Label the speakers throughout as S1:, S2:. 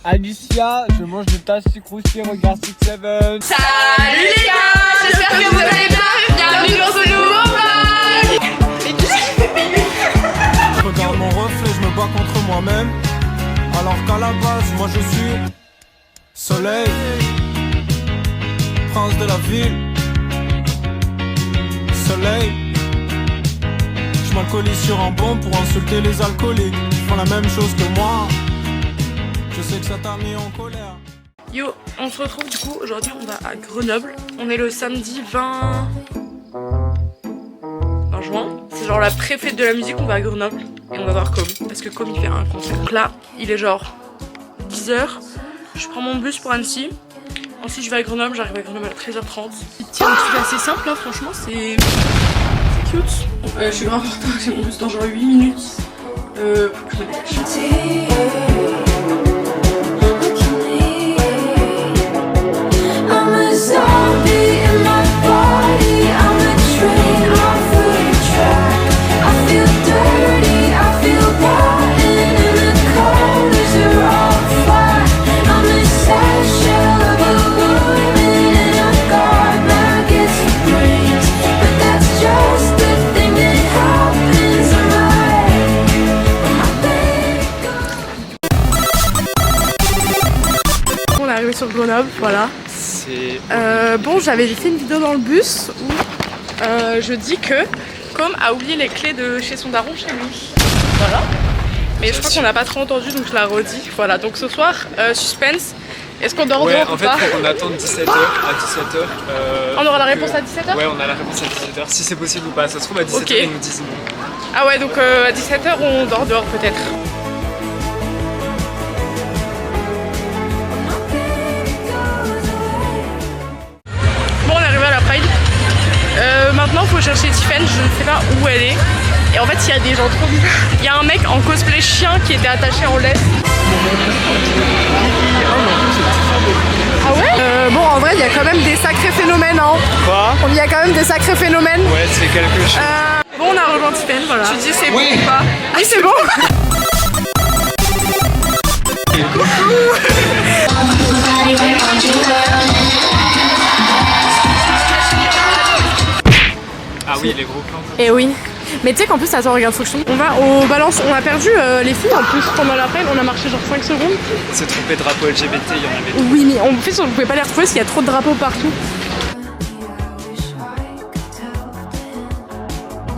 S1: Alicia, je mange de ta sucroussi, regarde 6-7.
S2: Salut les gars, j'espère que vous allez bien. Bienvenue dans ce nouveau vlog.
S3: Je regarde mon reflet, je me bats contre moi-même. Alors qu'à la base, moi je suis soleil, prince de la ville. Soleil. Je m'alcoolise sur un banc pour insulter les alcooliques. Ils font la même chose que moi. Je sais que ça t'a mis en colère.
S2: Yo, on se retrouve du coup, aujourd'hui on va à Grenoble. On est le samedi 20 juin. C'est genre la pré-fête de la musique, on va à Grenoble. Et on va voir Com, parce que Com il fait un concert. Donc là, il est genre 10h. Je prends mon bus pour Annecy. Ensuite je vais à Grenoble, j'arrive à Grenoble à 13h30. Tiens, un truc assez simple là, franchement, c'est cute. Je suis grave en retard, j'ai mon bus dans genre 8 minutes. Faut que je me dépêche. Sur Grenoble, voilà. Bon, j'avais fait une vidéo dans le bus où je dis que Com a oublié les clés de chez son daron chez lui. Voilà. Mais je crois qu'on n'a pas trop entendu, donc je la redis. Voilà, donc ce soir, suspense. Est-ce qu'on dort dehors ou pas?
S1: En fait, faut qu'on attende 17h. À 17h.
S2: On aura la réponse à 17h?
S1: Ouais, on a la réponse à 17h. Si c'est possible ou pas. Ça se trouve à 17h,
S2: okay.
S1: Ils nous disent non.
S2: Ah ouais, donc à 17h, on dort dehors peut-être. Maintenant faut chercher Tiffany, je ne sais pas où elle est. Et en fait il y a des gens trop bizarres. Il y a un mec en cosplay chien qui était attaché en laisse. Ah ouais bon en vrai il y a quand même des sacrés phénomènes hein.
S1: Quoi?
S2: Il y a quand même des sacrés phénomènes.
S1: Ouais c'est quelque chose.
S2: Bon on a rejoint Tiffany, voilà. Tu dis c'est bon ou pas? Ah c'est bon.
S1: Ah oui, les gros plans.
S2: Et oui. Mais tu sais qu'en plus, attends, regarde, faut que je tombe. On va au balance, on a perdu les filles en plus pendant l'appel, on a marché genre 5 secondes.
S1: C'est trompé de drapeau LGBT, il y en avait.
S2: Oui, mais en fait, on ne pouvait pas les retrouver parce qu'il y a trop de drapeaux partout.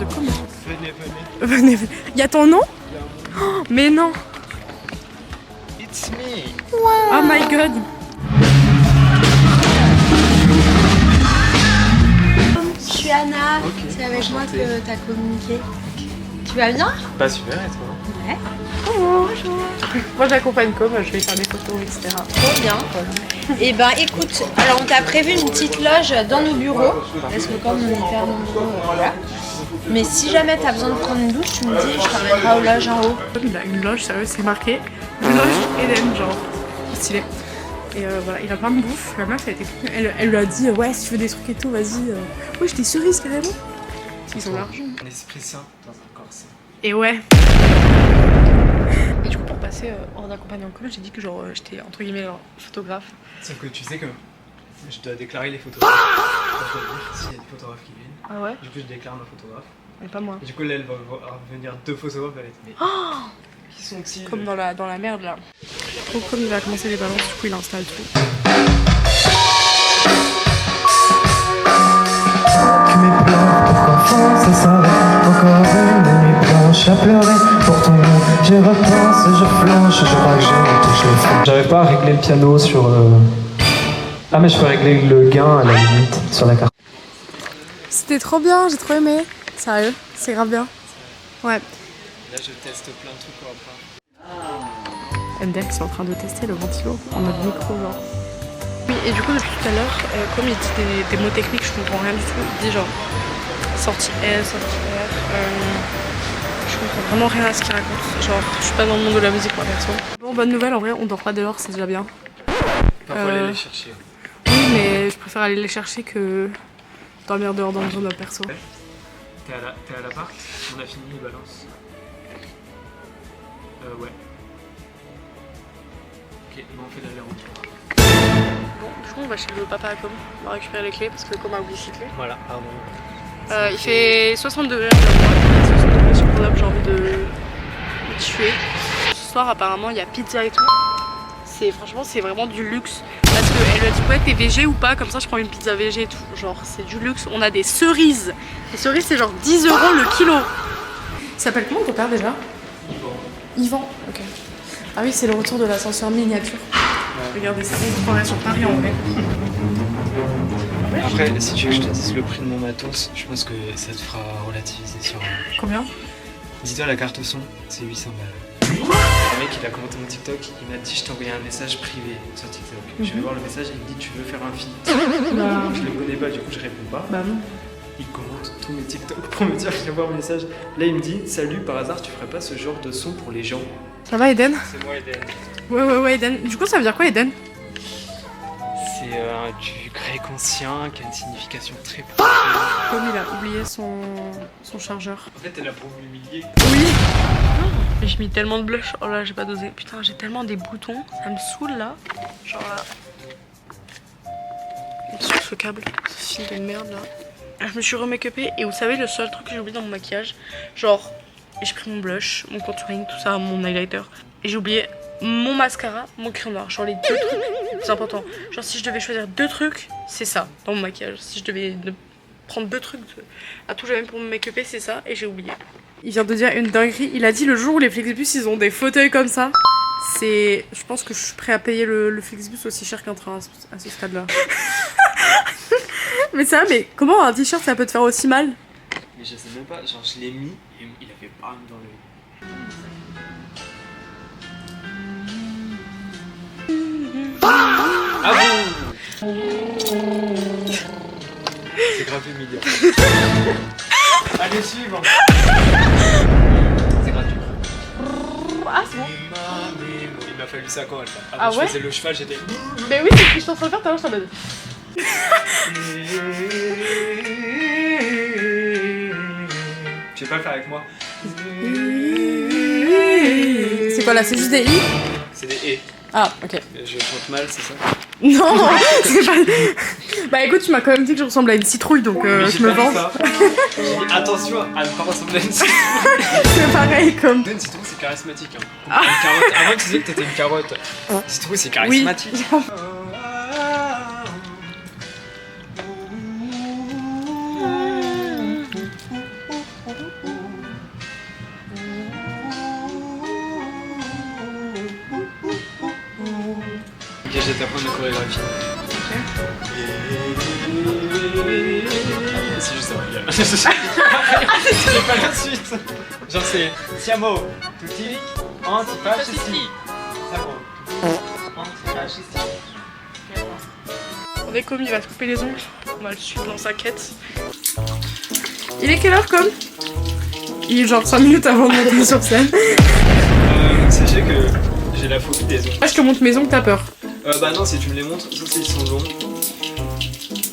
S2: De quoi? Venez. Il y a ton nom? Oh, mais non.
S1: It's me.
S2: Wow. Oh my god.
S4: Je suis Anna, c'est avec moi que tu as communiqué. Tu vas bien?
S1: Bah super, et toi?
S4: Ouais.
S2: Bonjour. Moi j'accompagne Com, je vais faire des photos, etc.
S4: Trop bien. Et ben écoute, alors on t'a prévu une petite loge dans nos bureaux, parce que comme on est hyper nombreux, voilà. Mais si jamais tu as besoin de prendre une douche, tu me dis, je t'emmènerai aux loges en haut.
S2: Il a une loge, sérieux, c'est marqué. Une loge Eden, genre. Stylé. Et voilà, il a plein de bouffe. La meuf, elle lui a dit ouais, si tu veux des trucs et tout, vas-y. Ouais, j'ai des cerises carrément. Ils ont l'argent.
S1: Un esprit sain dans un corps sain.
S2: Et ouais. Et du coup, pour passer en accompagnant Com, j'ai dit que genre j'étais entre guillemets photographe.
S1: Sauf que tu sais que je dois déclarer les photographes. Je dois dire s'il y a des photographes qui viennent.
S2: Ah ouais?
S1: Du coup, je déclare ma photographe.
S2: Mais pas moi.
S1: Et du coup, là, elle va venir 2 photographes. Elle est mais qui sont-ils?
S2: Comme dans la merde là. Donc comme il va commencer les balances, du coup il installe tout.
S5: Que mes pleurs pour qu'enfant ça s'arrête. Encore une nuit blanche à pleurer pour ton nom. J'y repense, je flanche, je crois que je me touche le front. J'arrive pas à régler le piano sur... Ah mais je peux régler le gain à la limite sur la carte.
S2: C'était trop bien, j'ai trop aimé. Sérieux, c'est grave bien. Ouais.
S1: Là, je teste plein de trucs après.
S2: MDR qui sont en train de tester le ventilo en mode micro genre. Oui et du coup depuis tout à l'heure, comme il dit des mots techniques, je comprends rien du tout. Il dit genre sortie S, sortie R. Je comprends vraiment rien à ce qu'il raconte. Genre je suis pas dans le monde de la musique moi perso. Bon bonne nouvelle en vrai, on dort pas dehors, c'est déjà bien.
S1: Parfois aller les chercher.
S2: Oui mais je préfère aller les chercher que dormir dehors dans le zone perso.
S1: T'es à l'appart? On a fini les balances. Ouais. Ok, bon, on fait l'aller-retour.
S2: Bon, du coup on va chez le papa à Com, on va récupérer les clés parce que Com a oublié ses clés.
S1: Voilà, pardon.
S2: Il fait 60 degrés, 60 degrés sur Grenoble, j'ai envie de me tuer. Ce soir apparemment il y a pizza et tout. Franchement c'est vraiment du luxe. Parce qu'elle lui a dit ouais t'es végé ou pas, comme ça je prends une pizza végé et tout. Genre c'est du luxe, on a des cerises. Les cerises c'est genre 10 € le kilo. Il s'appelle comment ton père déjà? Yvan, ok. Ah oui c'est le retour de l'ascenseur miniature. Ouais. Regardez ça, on se croirait sur Paris en vrai.
S1: Après, si tu veux que je te dise le prix de mon matos, je pense que ça te fera relativiser sur...
S2: Combien?
S1: Dis-toi la carte son, c'est 800 balles. Le mec il a commenté mon TikTok, il m'a dit je t'ai envoyé un message privé sur TikTok. Je vais voir le message, il me dit tu veux faire un feat. Je le connais pas, du coup je réponds pas.
S2: Bah non.
S1: Il commente tous mes TikTok pour me dire je vais voir le message. Là il me dit salut, par hasard tu ferais pas ce genre de son pour les gens?
S2: Ça va Eden?
S1: C'est moi Eden.
S2: Ouais Eden. Du coup ça veut dire quoi Eden?
S1: C'est du grec ancien qui a une signification très profonde.
S2: Comme il a oublié son chargeur.
S1: En fait elle a pour m'humilier.
S2: Oui. Mais j'ai mis tellement de blush. Oh là j'ai pas dosé. Putain j'ai tellement des boutons. Ça me saoule là. Genre là. Sur ce câble. Ce fil de merde là. Je me suis remake-upée et vous savez le seul truc que j'ai oublié dans mon maquillage. Genre j'ai pris mon blush, mon contouring, tout ça, mon highlighter. Et j'ai oublié mon mascara, mon crayon noir. Genre les deux trucs. C'est important. Genre si je devais choisir deux trucs, c'est ça dans mon maquillage. Si je devais prendre deux trucs à tout jamais pour me make-upper, c'est ça. Et j'ai oublié. Il vient de dire une dinguerie. Il a dit le jour où les Flixbus ils ont des fauteuils comme ça. C'est... Je pense que je suis prêt à payer le Flixbus aussi cher qu'un train à ce stade-là. Mais ça, mais comment un t-shirt ça peut te faire aussi mal?
S1: Mais je sais même pas, genre je l'ai mis et il a fait bam dans l'œil. Ah bon? C'est grave humiliant. Allez, suivant. C'est gratuit.
S2: Ah c'est bon.
S1: Il m'a fallu 5 ans.
S2: Ah ouais?
S1: Je faisais le cheval, j'étais...
S2: Mais oui, c'est ce que je suis en train de faire, tout à l'heure, je t'en donne.
S1: Tu veux pas le faire avec moi?
S2: C'est quoi là? C'est juste des i?
S1: C'est des et.
S2: Ah, ok.
S1: Je chante mal, c'est ça?
S2: Non, c'est pas... Bah écoute, tu m'as quand même dit que je ressemble à une citrouille, donc je me venge.
S1: J'ai dit attention à ne pas ressembler à une citrouille.
S2: C'est pareil comme...
S1: Une citrouille, c'est charismatique. Hein. Une carotte. Avant, tu disais que t'étais une carotte. Citrouille, c'est charismatique.
S2: Oui.
S1: Ok, je vais t'apprendre une chorégraphie. C'est juste ça, regarde. J'ai pas la suite. Genre c'est siamo, tutti, antifascisti. Siamo, antifascisti.
S2: On est comme il va se couper les ongles. On va le suivre dans sa quête. Il est quelle heure comme? Il est genre 5 minutes avant de monter sur scène.
S1: Sachez que j'ai la phobie des ongles.
S2: Moi je te montre mes ongles, t'as peur?
S1: Bah non, si tu me les montres, sauf s'ils sont longs.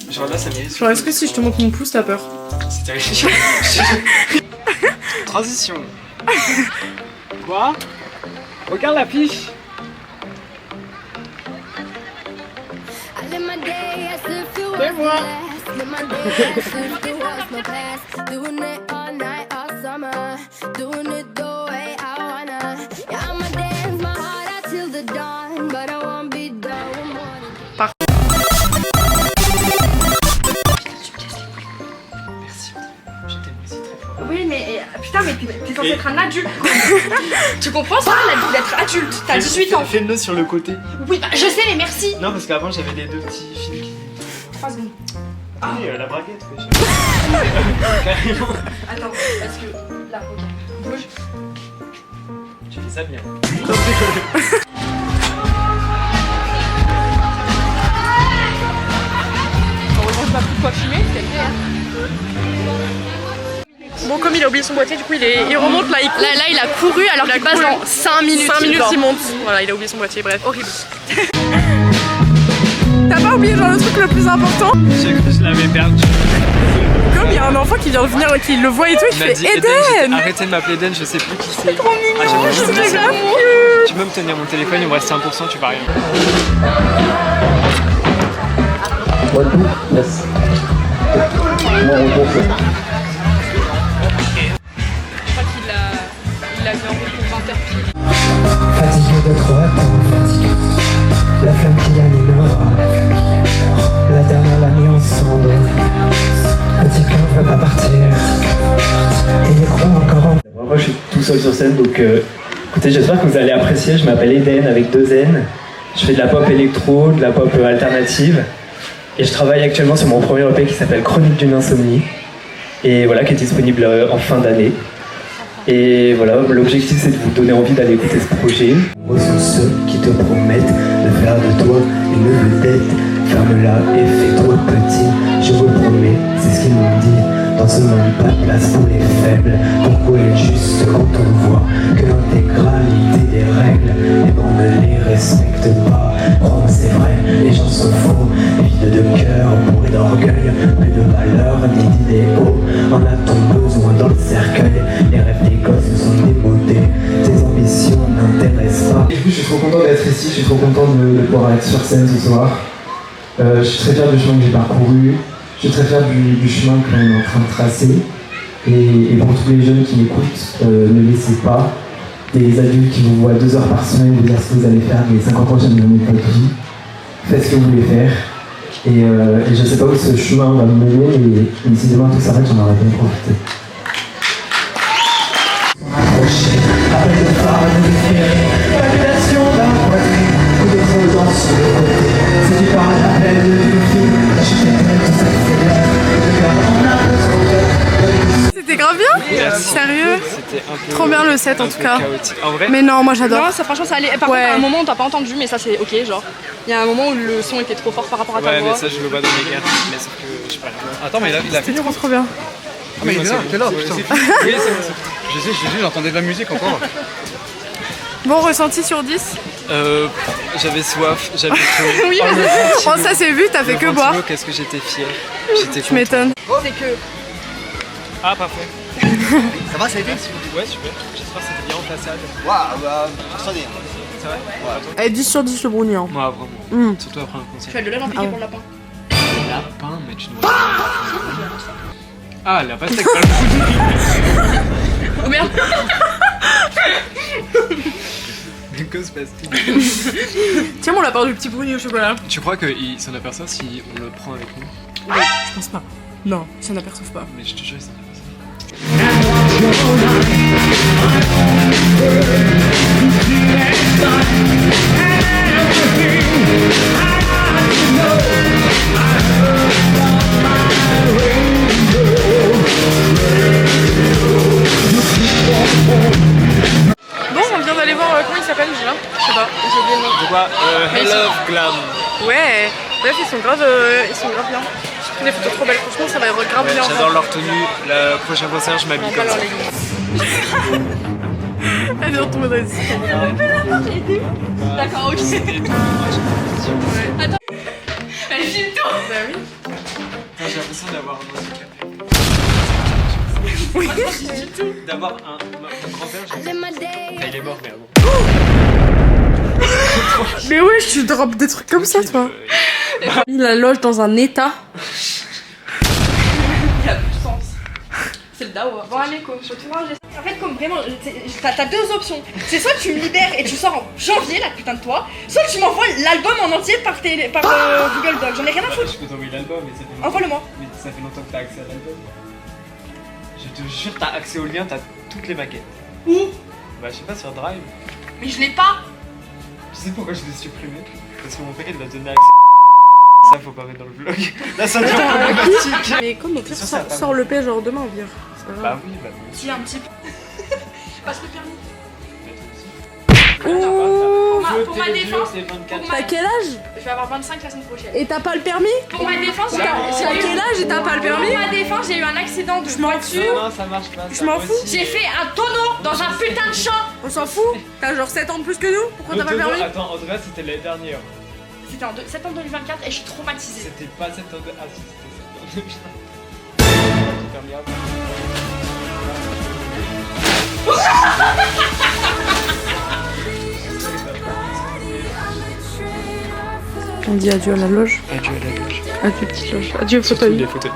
S1: Genre là, ça mérite.
S2: Genre est-ce que si je te montre mon pouce, t'as peur?
S1: C'est terrible. Transition. Quoi? Regarde la fiche.
S2: C'est moi.
S1: Merci. Je t'aime aussi très fort.
S2: Oui mais putain mais t'es censé être un adulte. Tu comprends ça d'être adulte? T'as 18 ans.
S1: Fais-le sur le côté.
S2: Oui bah je sais mais merci.
S1: Non parce qu'avant j'avais les deux petits fils.
S2: 3 secondes.
S1: Ah la braguette quoi. Carrément.
S2: Attends parce que là regarde. Bouge.
S1: Tu fais ça bien.
S2: Heureusement que je m'appuie quoi fumer, c'est bien. Bon comme il a oublié son boîtier du coup il remonte là, il a couru alors qu'il passe dans 5 minutes. 5 minutes il monte. Voilà il a oublié son boîtier, bref, horrible. T'as pas oublié genre le truc le plus important?
S1: J'ai cru que je l'avais perdu.
S2: Comme il y a un enfant qui vient de venir, qui le voit et tout, il
S1: m'a
S2: fait
S1: dit
S2: Eden!
S1: arrêtez de m'appeler Eden, je sais plus qui c'est.
S2: Trop mignon! C'est grave.
S1: Tu peux me tenir mon téléphone, il me reste 1%, tu vas rien.
S5: Yes.
S2: Je crois qu'il l'a mis en route pour 20h pile.
S5: Fatigué de trop attendre, fatigué. La flamme qui animera. La dernière la nuit ensemble. Petit cœur veut pas partir. Et les croix encore en... Moi je suis tout seul sur scène donc écoutez, j'espère que vous allez apprécier. Je m'appelle Eden avec 2 N. Je fais de la pop électro, de la pop alternative. Et je travaille actuellement sur mon premier EP qui s'appelle Chronique d'une insomnie. Et voilà, qui est disponible en fin d'année. Et voilà, l'objectif c'est de vous donner envie d'aller écouter ce projet. Moi sont ceux qui te promettent de faire de toi une vedette. Ferme-la et fais-toi petit, je vous promets, c'est ce qu'ils m'ont dit. Dans ce monde, pas de place pour les faibles. Pourquoi être juste quand on voit que l'intégralité des règles, les bancs ne les respectent pas. Crois-moi, c'est vrai, les gens sont faux, vides de cœur, bourrés d'orgueil, plus de valeur ni d'idéaux. En a-t-on besoin dans le cercueil? Les rêves des gosses sont démodés, tes ambitions n'intéressent pas. Et du coup, je suis trop content d'être ici, je suis trop content de pouvoir être sur scène ce soir. Je suis très fier du chemin que j'ai parcouru, je suis très fier du chemin que l'on est en train de tracer. Et pour tous les jeunes qui m'écoutent, ne laissez pas des adultes qui vous voient 2 heures par semaine vous dire ce que vous allez faire les 50 prochaines années de votre vie. Faites ce que vous voulez faire. Et je sais pas où ce chemin va me mener, mais si demain tout s'arrête, j'en aurai bien profité. Appel de phare de déféré, palpitation d'un poitrine, coup de creusant sur le côté. C'est du par l'appel de Delphine, je fais tout ça c'est là. Je garde en âme son cœur.
S2: C'était grave bien?
S1: Merci.
S2: Sérieux?
S1: C'était un peu...
S2: Trop bien le set en
S1: un
S2: tout
S1: peu
S2: cas.
S1: chaotique. En vrai,
S2: Mais non, moi j'adore.
S6: Non, ça franchement ça allait. Par
S2: Ouais.
S6: contre, à un moment on t'a pas entendu, mais ça c'est ok. Genre, il y a un moment où le son était trop fort par rapport à ta
S1: ouais,
S6: voix.
S1: mais ça je le vois dans les gars. Mais sauf que je sais pas.
S7: Attends, mais il a fait.
S2: C'était trop bien.
S7: Ah, mais il est là, t'es là, putain.
S1: Oui, c'est bon.
S7: J'entendais de la musique encore.
S2: Bon ressenti sur 10?
S1: J'avais soif, j'avais chaud.
S2: Oui,
S1: Oh, le
S2: bon,
S1: ventilo.
S2: ça c'est vu, t'as fait
S1: Le
S2: que
S1: ventilo,
S2: boire.
S1: Qu'est-ce que j'étais fier. J'étais
S2: Tu m'étonnes.
S6: C'est que
S1: Ah, parfait.
S7: Ça va, ça a été?
S1: Ouais, super. J'espère que c'était bien en façade.
S7: Waouh, bah, très bien.
S1: C'est vrai?
S2: Eh, 10 sur 10 le brownie. Hein.
S1: Moi, vraiment.
S2: Mm.
S1: Surtout après un concert.
S6: tu as de l'air impliqué pour le lapin.
S1: Lapin, mais tu dois. Ah, la pastèque, pas le
S6: Oh merde.
S1: Mais que se passe-t-il?
S2: Tiens mon lapin du petit brownie au chocolat.
S1: Tu crois qu'il s'en aperçoit si on le prend avec nous?
S2: Je pense pas. Non, ils s'en aperçoivent pas.
S1: Mais je te jure, il s'en aperçoit.
S2: Bon, on vient d'aller voir comment il s'appelle déjà? Je sais pas, j'ai oublié le nom.
S1: De quoi?
S2: Mais
S1: Hell of Glam.
S2: Ouais, bref, ils sont grave bien. J'ai pris des photos trop belles, franchement, ça va être grave bien.
S1: J'adore leur tenue. Le prochain concert, je m'habille comme ça.
S2: Elle est retombée dans les escaliers.
S6: D'accord, ok. Attends. Elle filme tout.
S2: Bah oui.
S1: J'ai l'impression d'avoir un handicap. D'avoir mon grand-père, enfin, il est mort, mais bon.
S2: Mais ouais, tu drops des trucs comme ça, toi. Il la loge dans un état.
S6: Il a plus de sens. C'est le DAO. Bon allez, quoi. En fait, comme vraiment, t'as 2 options. C'est soit tu me libères et tu sors en janvier, la putain de toi, soit tu m'envoies l'album en entier par Google Doc. J'en ai rien à foutre.
S1: Je peux t'envoyer l'album, mais ça fait longtemps.
S6: Envoie-le-moi.
S1: Mais ça fait longtemps que t'as accès à l'album. Je te jure, t'as accès au lien, t'as toutes les maquettes.
S6: Où?
S1: Bah, je sais pas, sur Drive.
S6: Mais je l'ai pas.
S1: Tu sais pourquoi je l'ai supprimé? Parce que mon père il m'a donné accès. Ça, faut pas mettre dans le vlog. Là, ça devient problématique.
S2: Mais comme au pire,
S1: C'est sûr, ça va pas
S2: sors le P genre demain, au pire. C'est pas grave.
S1: Bah oui, bah oui.
S6: Si, un petit peu. Passe le permis.
S2: Oh,
S6: Pour ma défense,
S2: t'as quel âge?
S6: je vais avoir 25 la semaine prochaine.
S2: Et t'as pas le permis?
S6: Pour ma défense,
S2: T'as quel âge et t'as pas le permis?
S6: Pour ma défense, j'ai eu un accident de voiture.
S1: Non, ça marche pas.
S2: Je m'en fous.
S6: J'ai fait un tonneau dans un putain de champ.
S2: On s'en fout. T'as genre 7 ans de plus que nous. Pourquoi t'as pas le permis?
S1: Attends, Andrea, c'était l'année dernière.
S6: C'était en septembre 2024 et je suis traumatisée.
S1: C'était pas septembre. Ah si, c'était septembre.
S2: On dit adieu à la loge.
S1: Adieu à la loge.
S2: Adieu petite loge. Adieu au fauteuil.
S1: Les fauteuils.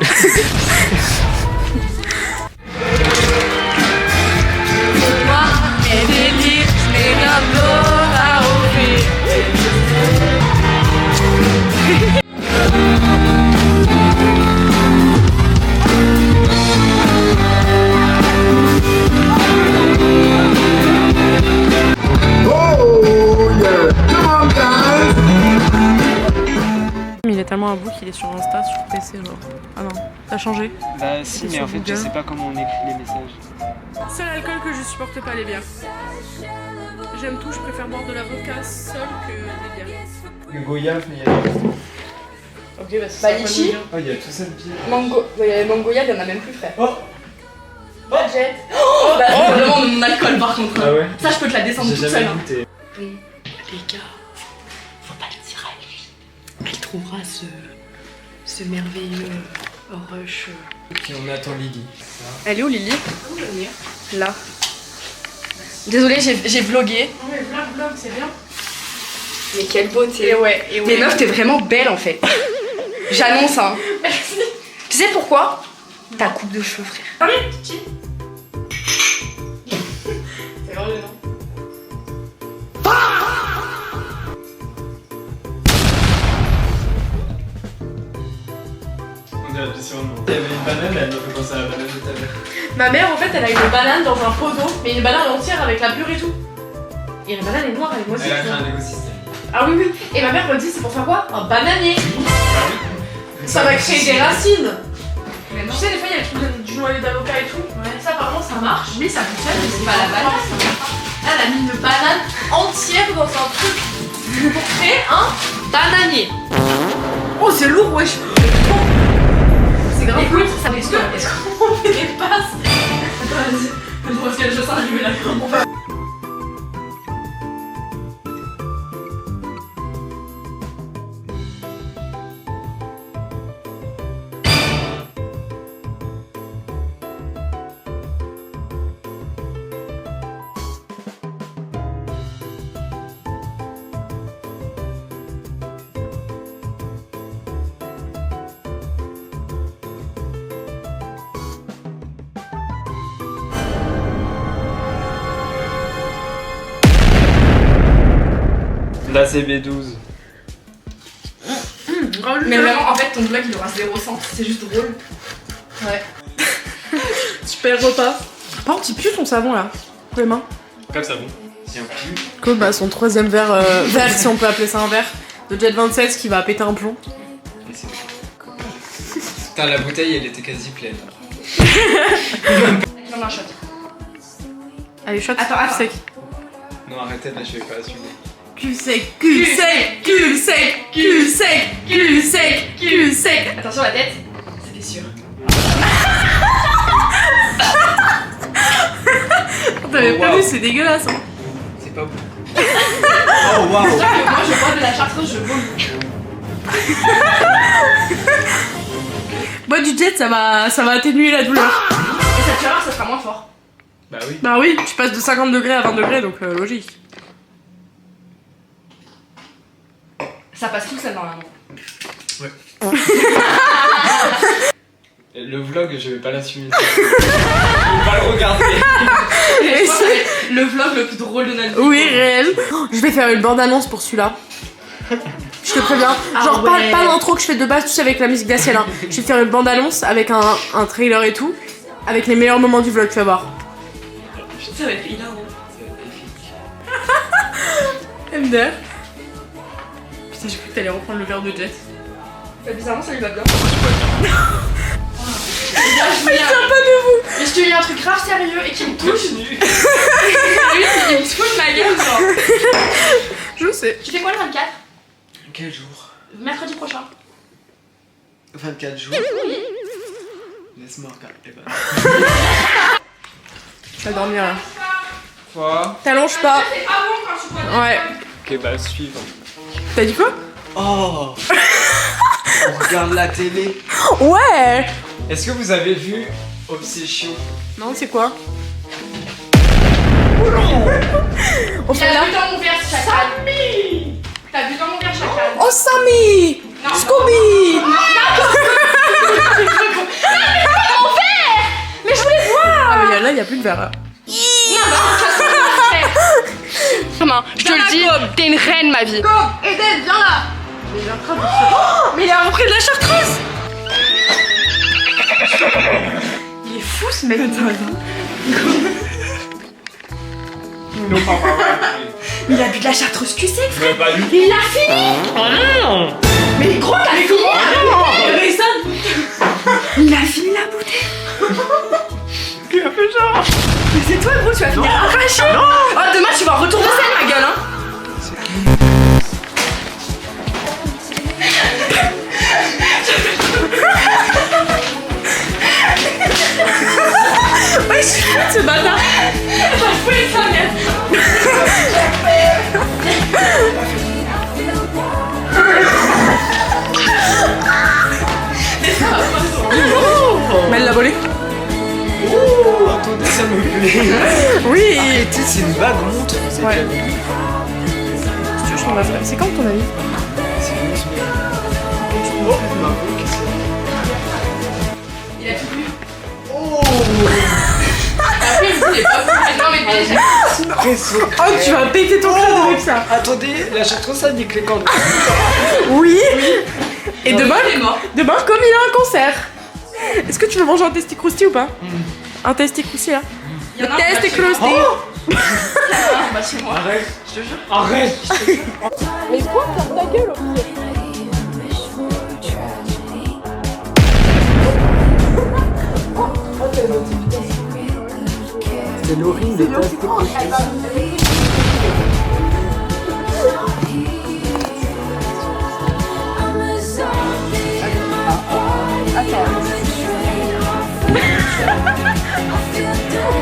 S2: Il est tellement à bout qu'il est sur Insta, sur PC, genre. Ah non, t'as changé?
S1: Bah si, mais en fait, je sais pas comment on écrit les messages.
S2: Seul alcool que je supporte pas, les bières. J'aime tout, je préfère boire de la vodka seule que des bières.
S1: Le goyave, mais il y a.
S2: Ok, bah c'est ça.
S6: Litchi.
S1: Oh, il y a tout ça de bien.
S6: Mango, mangoyade, il y en a même plus, frère.
S1: Oh.
S6: Budget. Oh, bah on demande mon alcool par contre.
S1: Ah ouais?
S6: Ça, je peux te la descendre
S1: J'ai
S6: toute seule.
S1: jamais
S6: Hein.
S1: goûté.
S2: Les gars, faut pas le dire à lui. Elle trouvera ce merveilleux rush.
S1: Puis on attend Lily.
S6: Elle est où Lily? Là. Désolée, j'ai vlogué.
S2: Non mais vlog, c'est bien.
S6: Mais quelle beauté.
S2: Et ouais.
S6: Mais meuf, t'es vraiment belle en fait. J'annonce hein.
S2: Merci.
S6: Tu sais pourquoi? Ta coupe de cheveux, frère.
S2: Ah oui, petit. C'est vraiment gênant.
S1: On dirait plus sur le nom. Il y avait une banane, elle m'a fait penser à la banane de ta mère.
S2: Ma mère, en fait, elle a une banane dans un pot d'eau, mais une banane entière avec la purée et tout. Et la banane est noire avec moi aussi.
S1: Elle a créé un écosystème.
S2: Ah oui, oui. Et ma mère me dit, c'est pour faire quoi? Un bananier. Ça va créer des racines. Tu sais, des fois, il y a le truc du noyau d'avocat et tout. Ça, apparemment, ça marche. Mais ça fonctionne, mais c'est pas la banane. Elle a mis une banane entière dans un truc pour créer un bananier. Oh, c'est lourd, wesh. C'est grave. Écoute, ça est-ce qu'on fait des passes? Attends, vas-y. Je pense qu'elle je sens allumer la on va.
S1: La CB12.
S6: Mais vraiment, en fait, ton vlog il aura 0 centre, c'est juste drôle.
S2: Ouais. Super repas. Par contre, il pue ton savon là. Pour les mains.
S1: Comme ça, bon. Tiens, plus.
S2: Cool, bah son troisième verre, verre si on peut appeler ça un verre, de Jet 27 qui va péter un plomb.
S1: Et c'est putain, la bouteille, elle était quasi pleine.
S6: J'en ai un shot.
S2: Allez, shot.
S6: Attends.
S2: Sec.
S1: Non, arrêtez, là, je vais pas assumer.
S2: Cul sec, cul sec, cul sec, cul sec, cul sec, cul sec.
S6: Attention la tête, c'était sûr.
S2: T'avais
S1: Oh,
S2: pas
S1: wow.
S2: vu, c'est dégueulasse. Hein.
S1: C'est pas bon. Oh waouh!
S6: Moi je bois de la chartreuse, je vomis.
S2: Bois du Jet, ça va atténuer la douleur.
S6: Et ça tu vas voir, ça sera moins fort.
S1: Bah oui.
S2: Bah oui, tu passes de 50 degrés à 20 degrés, donc logique.
S6: Ça passe tout seul normalement.
S1: Ouais. Le vlog, je vais pas l'assumer. Je vais pas le regarder.
S6: Et je pense que ça va être le vlog le plus drôle de notre vie.
S2: Oui, réel. Je vais faire une bande-annonce pour celui-là. Je te préviens. Genre,
S6: ouais.
S2: pas l'intro que je fais de base, tu sais, avec la musique d'Aciel. Hein. Je vais faire une bande-annonce avec un trailer et tout, avec les meilleurs moments du vlog, tu vas voir.
S6: Ça va être hilarant.
S2: MDR. Putain, j'ai cru que t'allais reprendre le verre de Jet.
S6: Bah, bizarrement ça lui va bien.
S2: Il tient pas de vous.
S6: Mais je te dis un truc grave sérieux et qui me touche. Lui, il me touche ma gueule genre.
S2: Je sais.
S6: Tu fais quoi le 24?
S1: Quel jour?
S6: Mercredi prochain.
S1: 24 jours? Laisse-moi regarder.
S2: Tu vas dormir là.
S1: Quoi?
S2: T'allonges pas.
S6: C'est pas bon quand tu bois.
S2: Ouais.
S1: Ok, bah suivant.
S2: T'as dit quoi?
S1: Oh. On regarde la télé.
S2: Ouais.
S1: Est-ce que vous avez vu Obsession?
S2: Non, c'est quoi?
S6: On fait là. T'as vu dans mon verre, chacal. T'as vu dans mon verre, chacal.
S2: Oh, Sammy. Scooby.
S6: Mais je voulais voir.
S2: Ah, mais là, il y a plus de verre. Là.
S6: Non, je te le dis, t'es une reine, ma vie. Eden, viens là.
S2: Mais il est en train de se... Mais il est à près de la chartreuse.
S6: Il est fou, ce mec. Il a bu de la chartreuse QC, frère. Il l'a fini. Mais gros, t'as fini. Il a fini la bouteille.
S2: Il a fait genre.
S6: Mais c'est toi, gros, tu vas finir arraché. Oh, demain, tu vas en retour de scène, ma gueule, hein.
S2: Ouais, je suis fou de ce bâtard.
S6: J'en fous de ça, merde.
S2: Mais elle l'a volé.
S1: Oh, attendez, ça me plaît.
S2: Oui.
S1: Arrêtez, c'est une vague montre.
S2: Ouais. Si tu veux, je t'en ferai. C'est quand ton avis?
S1: C'est une semaine. Oh, ma peau, qu'est-ce que
S6: Il a tout bu.
S1: Oh.
S6: Après, il voulait pas vous. Non, mais déjà.
S2: Oh, tu vas péter ton crâne avec ça.
S1: Attendez, la chartreuse, ça nique les cordes.
S2: Oui. Et demain,
S6: Il est mort.
S2: comme il a un concert. Est-ce que tu veux manger un testicrousti ou pas? Un testicrousti là.
S6: Il y en a un
S2: Testicrousti.
S6: Bah, chez moi.
S1: Arrête.
S6: Je te jure.
S1: Arrête.
S2: Mais quoi, ferme ta gueule.
S1: C'est l'orine des testicrousti.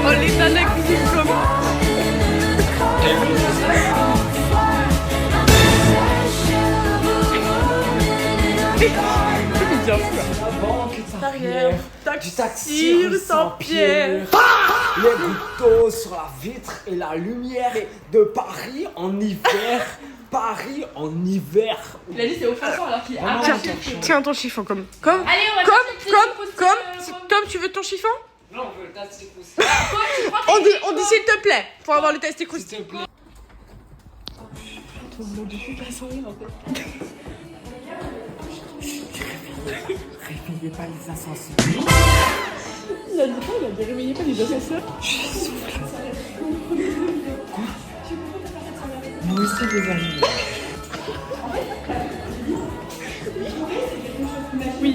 S2: Oh, l'état de la cuisine comme.
S8: Du taxi sans pierre. Les gouttes sur la vitre et la lumière de Paris en hiver. Paris en hiver.
S6: Il a dit c'est offensant alors qu'il est
S2: Tiens ton chiffon comme.
S6: Allez, on va
S2: Comme tu veux ton chiffon?
S1: Non, on veut le testicrousti.
S2: On dit s'il te plaît pour avoir le testicrousti.
S1: S'il te plaît.
S8: Réveillez pas les ascenseurs.
S2: Il a dit quoi? Il a dit réveillez pas les ascenseurs.
S8: Moi aussi les amis.
S2: Oui.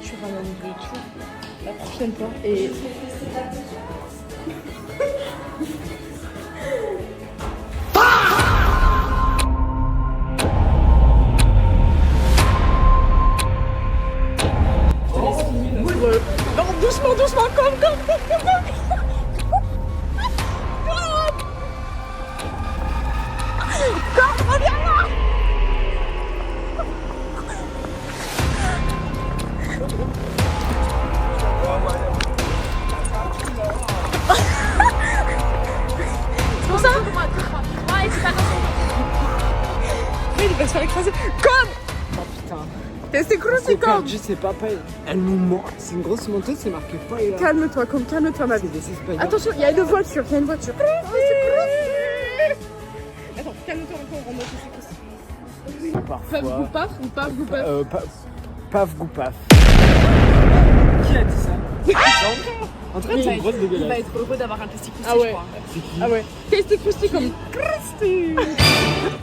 S2: Tu ramènes de tout la prochaine fois et. Non, doucement, comme. C'est pour ça? Ouais, c'est pas grave. Il va se faire écraser. Comme!
S8: Oh putain.
S2: Testicrousti
S8: C'est
S2: comme!
S8: perdu, c'est pas pareil. Elle nous ment. C'est une grosse menteuse, c'est marqué pas là.
S2: Calme-toi, comme calme-toi ma vie.
S8: C'est des Espagnols.
S2: Attention, il y a une voiture, Attends, calme-toi encore, on va testicrousti.
S8: Parfois.
S2: Paf goupaf ou paf goupaf?
S8: Paf goupaf. Qui a dit ça? En tout cas, c'est une grosse dégueulasse.
S6: Il va être heureux d'avoir un testicousti,
S2: Ah ouais.
S6: je crois.
S8: C'est qui?
S2: Ah ouais. Testicrousti comme Christy.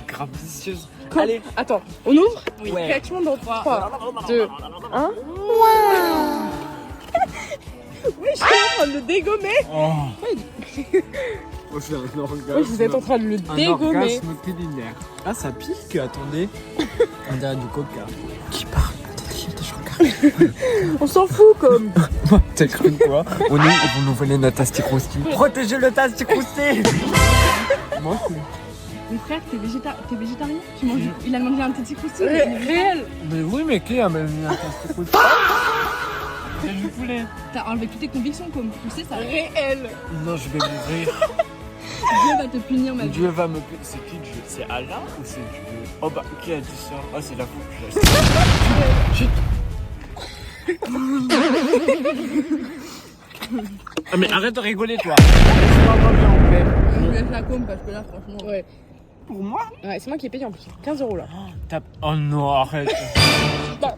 S8: Grave vicieuse.
S2: Comme-
S8: Allez.
S2: Attends, on ouvre?
S8: Oui.
S2: Réaction dans 3, 2, 1. Oui, je suis en train de le dégommer.
S8: Oh. Oh, c'est un orgasme.
S2: Oui, vous êtes en train de le
S8: Un
S2: dégommer.
S8: orgasme culinaire. Ah, ça pique, attendez. On dirait du coca. Qui parle?
S2: On s'en fout comme.
S8: T'as cru quoi? On est, ils vont nous voler notre testicrousti. Protégez le testicrousti. Moi,
S6: Mon frère, t'es végétarien? Tu manges. Il a mangé un petit croustillant.
S2: Réel.
S8: Mais oui, mais qui a même mis un casque pouce? C'est du poulet.
S6: T'as enlevé toutes tes convictions, comme tu sais, ça.
S2: Réel.
S8: Non, je vais mourir.
S6: Dieu va te punir, ma vie.
S8: Dieu va me punir. C'est qui Dieu? C'est Allah ou c'est Dieu? Oh bah, qui a dit ça? Oh, c'est la fouche. Chut. Ah mais arrête de rigoler toi. Laisse-moi manger en paix.
S6: Je vous laisse la com parce que là, franchement. Ouais.
S8: Pour moi?
S2: Ouais, c'est moi qui ai payé en plus. 15 € là.
S8: Oh non, arrête.
S2: Toi,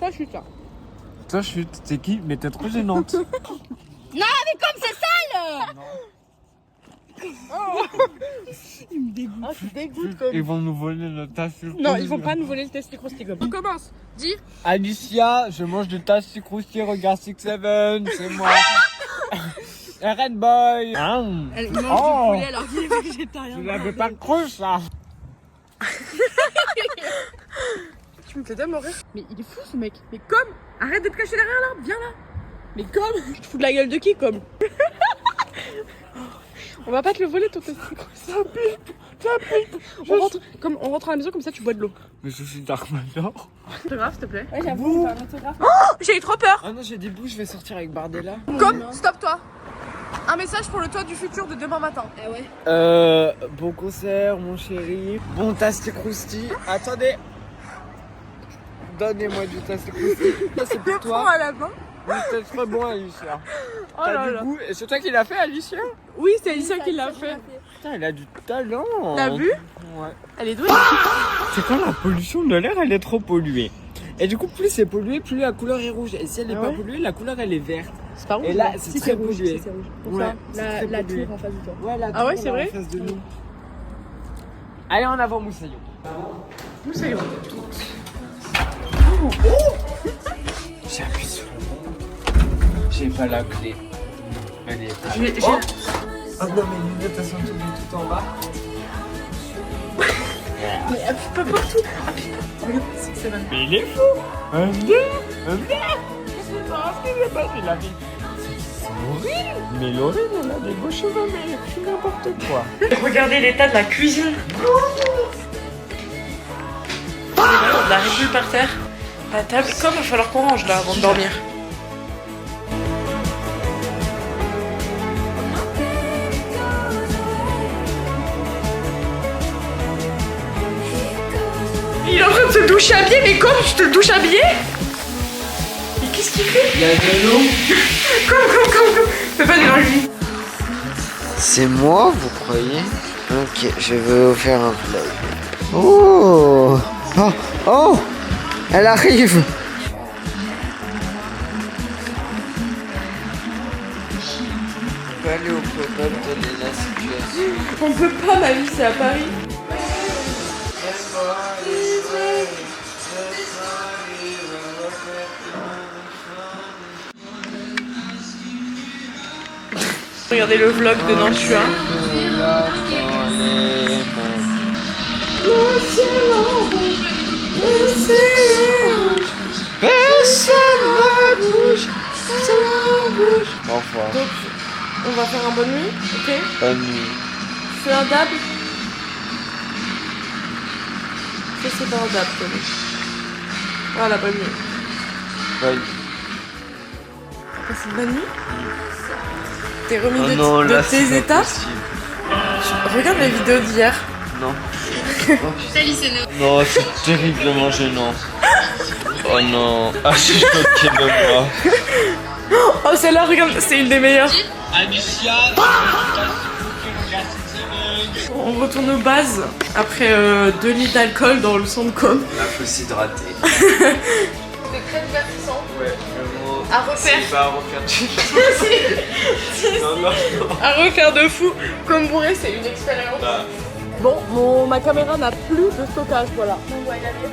S2: je suis ça.
S8: Toi, chut, t'es qui? Mais t'es trop gênante.
S6: Non, mais comme c'est sale! Il me dégoûte.
S2: Ah, tu dégoûtes comme.
S8: Ils vont nous voler notre tasse.
S2: Non, ils vont pas nous voler le test croustillant. On commence. Dis.
S8: Alicia, je mange de tasse croustillant, regarde 6-7, c'est moi. RN Boy.
S6: Il mange du poulet alors qu'il est végétarien.
S8: Tu l'avais pas cru ça?
S2: Tu me fais mourir. Mais il est fou ce mec. Mais comme. Arrête de te cacher derrière là. Viens là. Mais comme. Tu te fous de la gueule de qui comme? On va pas te le voler ton test croustillant. Ça pique. On rentre à la maison comme ça tu bois de l'eau.
S8: Mais je suis Dark Vador.
S2: Autographe s'il te plaît.
S6: Ouais, j'avoue, t'as un autographe.
S2: J'ai eu trop peur.
S8: Ah non, j'ai dit bouh, je vais sortir avec Bardella.
S2: Comme, stop-toi. Un message pour le toi du futur de demain matin.
S6: Ah ouais.
S8: Bon concert, mon chéri. Bon tasse crousti. Attendez. Donnez-moi du tasse crousti. Ça c'est pour toi.
S2: à la main.
S8: Mais c'est très bon, Alicia.
S2: Oh
S8: T'as
S2: là
S8: du
S2: là.
S8: goût. Et c'est toi qui l'as fait, Alicia?
S2: Oui, c'est Alicia qui l'a fait.
S8: Putain, elle a du talent.
S2: T'as vu?
S8: Ouais.
S2: Elle est douée.
S8: C'est quand la pollution de l'air, elle est trop polluée. Et du coup, plus c'est pollué, plus la couleur est rouge. Et si elle est pas polluée, la couleur elle est verte.
S2: C'est pas rouge.
S8: Et là,
S2: non.
S8: c'est
S2: Si,
S8: très
S2: rouge.
S8: pollué.
S2: Si, c'est rouge. Pour
S8: Ouais,
S2: ça,
S8: c'est très
S2: la
S8: pollué.
S2: tour en face de toi.
S8: Ouais, la
S2: Ah ouais,
S8: tour,
S2: c'est
S8: là,
S2: vrai
S8: en face de nous. Allez, en avant, Moussaillon.
S2: Moussaillon.
S8: J'ai appuyé sur le bouton. J'ai pas la clé. Allez.
S2: Oh
S8: Ah non, mes lunettes, elles sont tout en bas.
S2: Mais appuie pas partout. Regarde, c'est mal.
S8: Mais il est fou. Un bleu. Qu'est-ce qui s'est passé, la vie? C'est horrible. Mais Laurine, elle a des beaux cheveux, mais elle fait n'importe quoi.
S2: Regardez l'état de la cuisine. On a de la Red Bull par terre. La table, comme il va falloir qu'on range là avant de dormir. Il est en train de se doucher habillé, mais comme tu te douches habillé? Mais qu'est-ce qu'il fait?
S8: Il y a de l'eau.
S2: Comme. Fais pas devant lui.
S9: C'est moi, vous croyez? Ok, je vais vous faire un vlog. Oh! Oh! Oh! Elle arrive! On peut aller au pop-up de la situation.
S2: On peut pas, ma vie, c'est à Paris. Regardez le vlog de Nantua.
S9: Au revoir.
S2: Donc, on va faire un bonne nuit, ok?
S9: Bonne nuit.
S2: Fais un dab. C'est pas un dab, toi. Voilà, bonne nuit.
S9: Bonne nuit.
S2: T'as passé une bonne nuit? T'es remis
S9: Oh
S2: de,
S9: non,
S2: de
S9: là,
S2: tes
S9: c'est pas
S2: états?
S9: possible.
S2: Regarde les vidéos d'hier.
S9: Non. Non, c'est terriblement gênant. Oh non. Ah, je suis choqué de moi.
S2: Oh, celle-là, regarde, c'est une des meilleures.
S8: Alicia.
S2: On retourne aux bases après 2 litres d'alcool dans le son de com.
S9: Là, faut s'hydrater.
S2: C'est très divertissant.
S9: Ouais, vraiment.
S2: À refaire.
S9: C'est pas à refaire. Non, non, non.
S2: À refaire de fou. Comme bourré, c'est une expérience.
S9: Bah.
S2: Bon, ma caméra n'a plus de stockage, voilà. On va y aller.